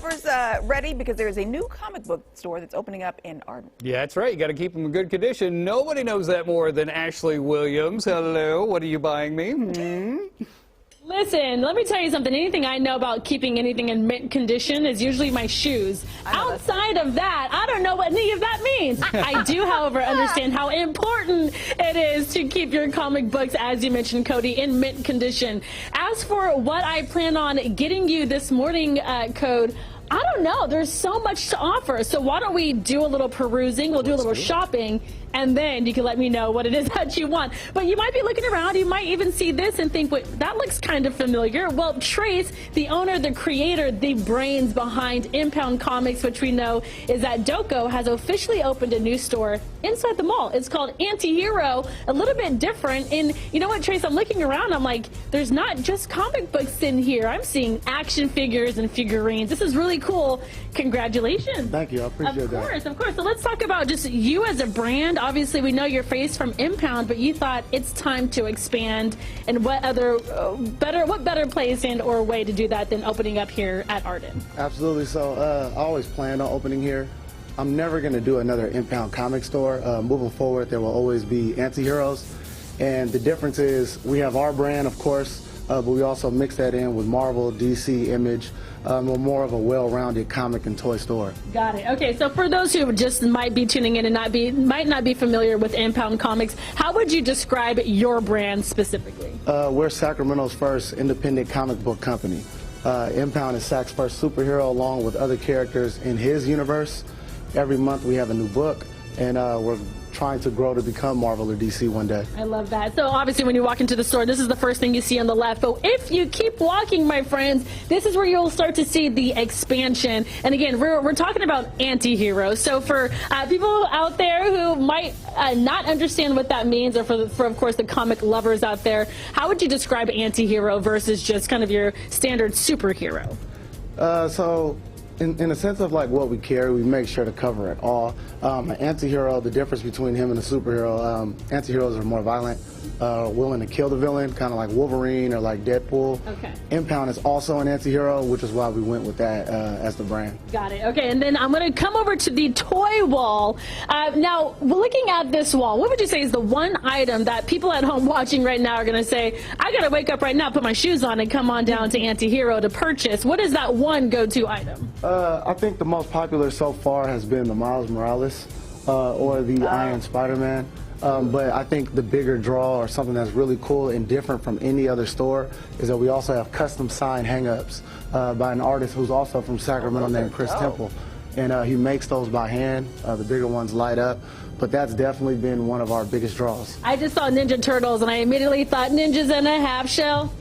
lovers ready because there is a new comic book store that's opening up in Arden. Yeah, that's right. You got to keep them in good condition. Nobody knows that more than Ashley Williams. Hello, what are you buying me? Listen, let me tell you something. Anything I know about keeping anything in mint condition is usually my shoes. Outside of that, I don't know what any of that means. I do, however, understand how important it is to keep your comic books, as you mentioned, Cody, in mint condition. As for what I plan on getting you this morning, Code, I don't know. There's so much to offer. So why don't we do a little perusing? We'll do a little shopping, and then you can let me know what it is that you want. But you might be looking around. You might even see this and think, wait, that looks kind of familiar. Well, Trace, the owner, the creator, the brains behind Impound Comics, which we know is at Doko, has officially opened a new store inside the mall. It's called Anti-Hero, a little bit different. And you know what, Trace, I'm looking around. I'm like, there's not just comic books in here. I'm seeing action figures and figurines. This is really cool. Congratulations. Thank you. I appreciate that. Of course. So let's talk about just you as a brand. Obviously, we know your face from Impound, but you thought it's time to expand. And what other what better place and or way to do that than opening up here at Arden? Absolutely. So I always planned on opening here. I'm never going to do another Impound comic store. Moving forward, there will always be anti-heroes. And the difference is we have our brand, of course, but we also mix that in with Marvel, DC, Image. We're more of a well-rounded comic and toy store. Got it. Okay, so for those who just might be tuning in and might not be familiar with Impound Comics, how would you describe your brand specifically? We're Sacramento's first independent comic book company. Impound is Sac's first superhero, along with other characters in his universe. Every month we have a new book, and we're trying to grow to become Marvel or DC one day. I love that. So obviously when you walk into the store, this is the first thing you see on the left. But if you keep walking, my friends, this is where you'll start to see the expansion. And again, we're talking about anti-heroes. So for people out there who might not understand what that means, or for of course the comic lovers out there, how would you describe anti-hero versus just kind of your standard superhero? So in a sense of like what we carry, we make sure to cover it all. An anti-hero, the difference between him and a superhero, anti-heroes are more violent, willing to kill the villain, kind of like Wolverine or like Deadpool. Okay. Impound is also an anti-hero, which is why we went with that as the brand. Got it. Okay, and then I'm going to come over to the toy wall. Now, looking at this wall, what would you say is the one item that people at home watching right now are going to say, I got to wake up right now, put my shoes on, and come on down to Anti-Hero to purchase? What is that one go-to item? I think the most popular so far has been the Miles Morales or the Iron Spider-Man. But I think the bigger draw, or something that's really cool and different from any other store, is that we also have custom signed hang-ups by an artist who's also from Sacramento named Chris Temple. And he makes those by hand. The bigger ones light up. But that's definitely been one of our biggest draws. I just saw Ninja Turtles, and I immediately thought ninjas in a half shell.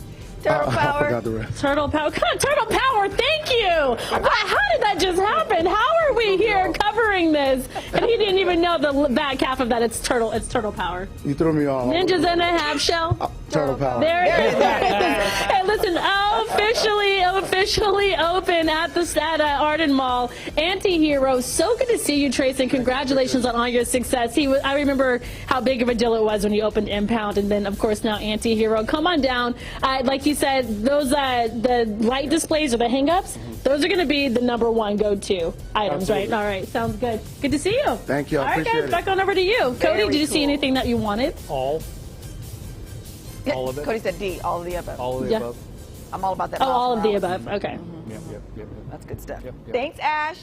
Turtle power. I forgot the rest. Turtle power. Come on, turtle power. Thank you. Wow, how did that just happen? How are we here covering this? And he didn't even know the back half of that. It's turtle power. You threw me off. Ninjas in a half shell. Turtle power. There it is. Hey, listen, officially open at Arden Mall. Anti-Hero. So good to see you, Trace, and congratulations on all your success. I remember how big of a deal it was when you opened Impound, and then of course now Anti-Hero. Come on down. Like you said, those the light displays or the hang-ups, those are going to be the #1 go-to items, Absolutely. right? All right, sounds good. Good to see you. Thank you. I all right, appreciate guys, it. back on over to you. Cody, did you see anything that you wanted? All of it? Cody said D, all of the above. All of the above? I'm all about that. Oh, all of the above. Okay. Yep. That's good stuff. Yep. Thanks, Ash.